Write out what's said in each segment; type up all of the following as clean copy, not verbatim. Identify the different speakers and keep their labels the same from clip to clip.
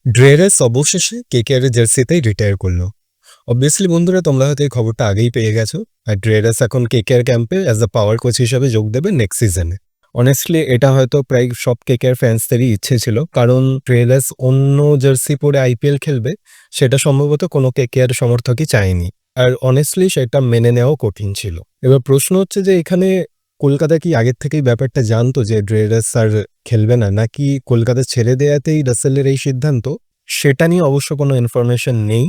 Speaker 1: ড্রেয়ারেস অবশেষে কেকেআর এর জার্সিতেই রিটায়ার করলো। অবভিয়াসলি বন্ধুরা তোমরা হয়তো এই খবরটা আগেই পেয়ে গেছো। আর ড্রেয়ারেস এখন কেকেআর ক্যাম্পে অ্যাজ আ পাওয়ার কোচ হিসাবে যোগ দেবে নেক্সট সিজনে। অনেস্টলি এটা হয়তো প্রায় সব কেকেআর ফ্যান্সদেরই ইচ্ছে ছিল, কারণ ড্রেয়ারেস অন্য জার্সি পরে আইপিএল খেলবে সেটা সম্ভবত কোনো কেকেআর সমর্থকই চায়নি। আর অনেস্টলি সেটা মেনে নেওয়াও কঠিন ছিল। এবার প্রশ্ন হচ্ছে যে এখানে কলকাতা কি আগের থেকেই ব্যাপারটা জানতো যে ড্রেয়ারেস আর খেলবে না, নাকি কলকাতা ছেড়ে দেয়াতেই রাসেলের এই সিদ্ধান্ত? সেটা নিয়ে অবশ্য কোনো ইনফরমেশন নেই।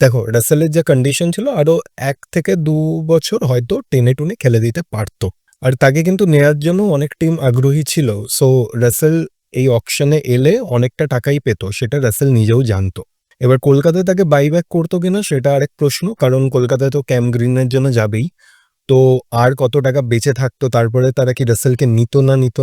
Speaker 1: দেখো, রাসেলের যে কন্ডিশন ছিল আরো 1 থেকে 2 বছর হয়তো টেনে টুনে খেলে দিতে পারতো, আর তাকে কিন্তু নেয়ার জন্য অনেক টিম আগ্রহী ছিল। সো রাসেল এই অকশনে এলে অনেকটা টাকাই পেত, সেটা রাসেল নিজেও জানতো। এবার কলকাতায় তাকে বাইব্যাক করতো কিনা সেটা আরেক প্রশ্ন, কারণ কলকাতায় তো ক্যাম গ্রিনের জন্য যাবেই। তো আর কত টাকা বেঁচে থাকতো, তারপরে তারা কি রাসেলকে নিত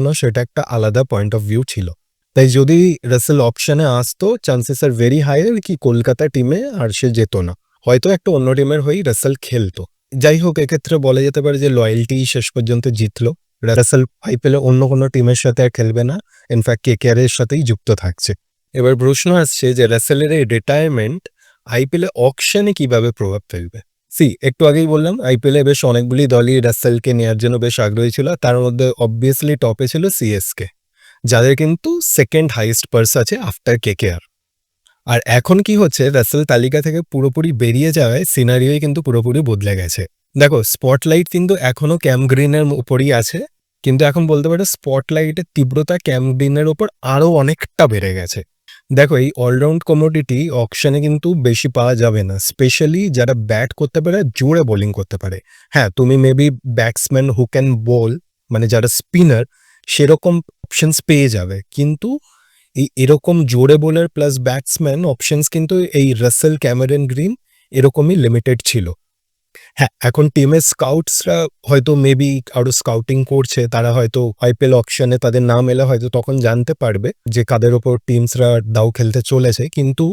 Speaker 1: না সেটা একটা আলাদা পয়েন্ট অফ ভিউ ছিল। তাই যদি রাসেল অপশনে আসতো, চান্সেস আর ভেরি হাই কি কলকাতা টিমে আর সে যেত না, হয়তো একটা অন্য টিমের হয়েই রাসেল খেলতো। যাই হোক, এক্ষেত্রে বলা যেতে পারে যে লয়্যালটি শেষ পর্যন্ত জিতলো। রাসেল আইপিএলে অন্য কোনো টিমের সাথে আর খেলবে না, ইনফ্যাক্ট কেকেআর এর সাথেই যুক্ত থাকছে। এবার প্রশ্ন আসছে যে রাসেলের এই রিটায়ারমেন্ট আইপিএলে অকশনে কিভাবে প্রভাব ফেলবে। একটু আগেই বললাম আইপিএলে বেশ অনেকগুলি দলই রাসেলকে নেওয়ার জন্য বেশ আগ্রহী ছিল, তার মধ্যে অবভিয়াসলি টপে ছিল সিএসকে, যাদের কিন্তু সেকেন্ড হাইয়েস্ট পার্স আছে আফটার কেকেআর। আর এখন কি হচ্ছে, রাসেল তালিকা থেকে পুরোপুরি বেরিয়ে যাওয়ায় সিনারিওই কিন্তু পুরোপুরি বদলে গেছে। দেখো, স্পটলাইট কিন্তু এখনো ক্যাম গ্রিনের উপরই আছে, কিন্তু এখন বলতে পারো স্পটলাইটের তীব্রতা ক্যাম গ্রিনের ওপর আরো অনেকটা বেড়ে গেছে। দেখো, এই অলরাউন্ড কমোডিটি অকশনে কিন্তু বেশি পাওয়া যাবে না, স্পেশালি যারা ব্যাট করতে পারে, জোরে বোলিং করতে পারে। হ্যাঁ, তুমি মেবি ব্যাটসম্যান হু ক্যান বোল, মানে যারা স্পিনার, সেরকম অপশনস পেয়ে যাবে, কিন্তু এরকম জোরে বোলার প্লাস ব্যাটসম্যান অপশনস কিন্তু এই রাসেল, ক্যামেরন গ্রিন এরকমই লিমিটেড ছিল। হ্যাঁ, এখন টিমের স্কাউটসরা হয়তো মেবি আরো স্কাউটিং করছে, তারা হয়তো আইপিএল অকশনে তাদের নাম এলে হয়তো তখন জানতে পারবে যে কাদের ওপর টিমসরা দাও খেলতে চলেছে, কিন্তু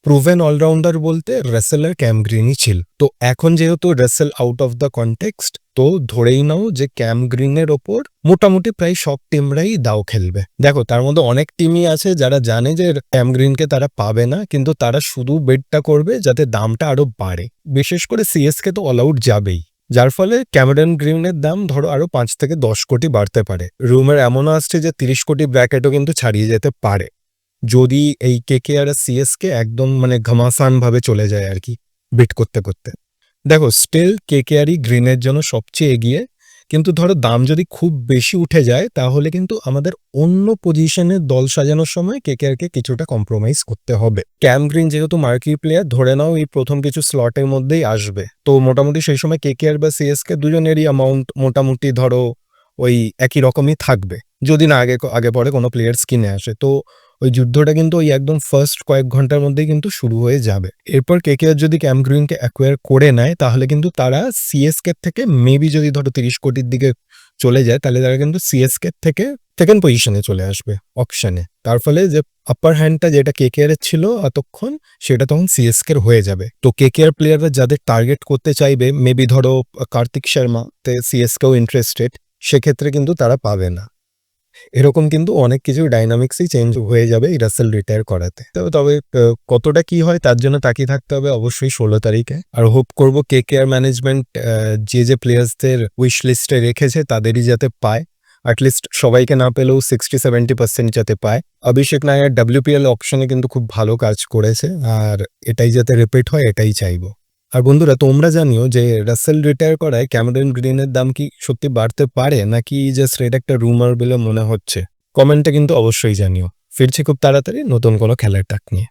Speaker 1: প্রুভেন অলরাউন্ডার বলতে রাসেল আর ক্যাম গ্রিনই ছিল। তো এখন যেহেতু Russell out of the context, তো ধরেই নাও যে ক্যাম গ্রিনের ওপর মোটামুটি প্রায় সব টিমরাই দাও খেলবে। দেখো, তার মধ্যে অনেক টিমই আছে যারা জানে যে ক্যাম গ্রিনকে তারা পাবে না, কিন্তু তারা শুধু বেটটা করবে যাতে দামটা আরো বাড়ে। বিশেষ করে সিএসকে তো অল আউট যাবেই, যার ফলে ক্যামেরন গ্রিনের দাম ধরো আরো 5 থেকে 10 কোটি বাড়তে পারে। রুমের এমনও আসছে যে 30 কোটি ব্র্যাকেটও কিন্তু ছাড়িয়ে যেতে পারে, যদি এই কেকেআর আর সিএসকে একদম মানে ঘমাসান ভাবে চলে যায় আর কি বিট করতে করতে। দেখো, স্টিল কেকেআরই গ্রিনের জন্য সবচেয়ে এগিয়ে, কিন্তু ধরো দাম যদি খুব বেশি উঠে যায় তাহলে কিন্তু আমাদের অন্য পজিশনে দল সাজানোর সময় কেকেআরকে কিছুটা কম্প্রোমাইজ করতে হবে। ক্যাম গ্রিন যেহেতু মার্কি প্লেয়ার, ধরে নাও এই প্রথম কিছু স্লটের মধ্যেই আসবে, তো মোটামুটি সেই সময় কেকেআর বা সিএসকে দুজনেরই অ্যামাউন্ট মোটামুটি ধরো ওই একই রকমই থাকবে, যদি না আগে পরে কোনো প্লেয়ার্স কিনে আসে। তো ওই যুদ্ধটা কিন্তু ওই একদম ফার্স্ট কয়েক ঘন্টার মধ্যেই কিন্তু শুরু হয়ে যাবে। এরপর কেকেআর যদি ক্যাম গ্রিনকে অ্যাকোয়ার করে নেয়, তাহলে কিন্তু তারা সিএসকে থেকে মেবি যদি ধরো 30 কোটির দিকে চলে যায়, তাহলে তারা কিন্তু সিএসকে থেকে সেকেন্ড পজিশনে চলে আসবে অকশনে। তার ফলে যে আপার হ্যান্ডটা যেটা কেকেআর এর ছিল এতক্ষণ, সেটা তখন সিএসকে হয়ে যাবে। তো কেকেআর প্লেয়াররা যাদের টার্গেট করতে চাইবে, মেবি ধরো কার্তিক শর্মা, তে সিএসকেও ইন্টারেস্টেড, সেক্ষেত্রে কিন্তু তারা পাবে না। এরকম কিন্তু অনেক কিছু ডাইনামিক্সই চেঞ্জ হয়ে যাবে এই রাসেল রিটায়ার করাতে। তবে কতটা কি হয় তার জন্য তাকিয়ে থাকতে হবে অবশ্যই 16 তারিখে। আর হোপ করব কেকেআর ম্যানেজমেন্ট যে প্লেয়ার্সদের উইশ লিস্টে রেখেছে তাদেরই যাতে পায়, অ্যাটলিস্ট সবাইকে না পেলেও 60-70% যাতে পায়। অভিষেক নায়ার ডাব্লিউপিএল অপশনে কিন্তু খুব ভালো কাজ করেছে, আর এটাই যাতে রিপিট হয় এটাই চাইবো। আর বন্ধুরা, তোমরা জানিও যে রাসেল রিটায়ার করায় ক্যামেরন গ্রিনের দাম কি সত্যি বাড়তে পারে, নাকি জাস্ট এটা একটা রুমার বলে মনে হচ্ছে? কমেন্টে কিন্তু অবশ্যই জানিও। ফিরছি খুব তাড়াতাড়ি নতুন কোনো খেলার টাক নিয়ে।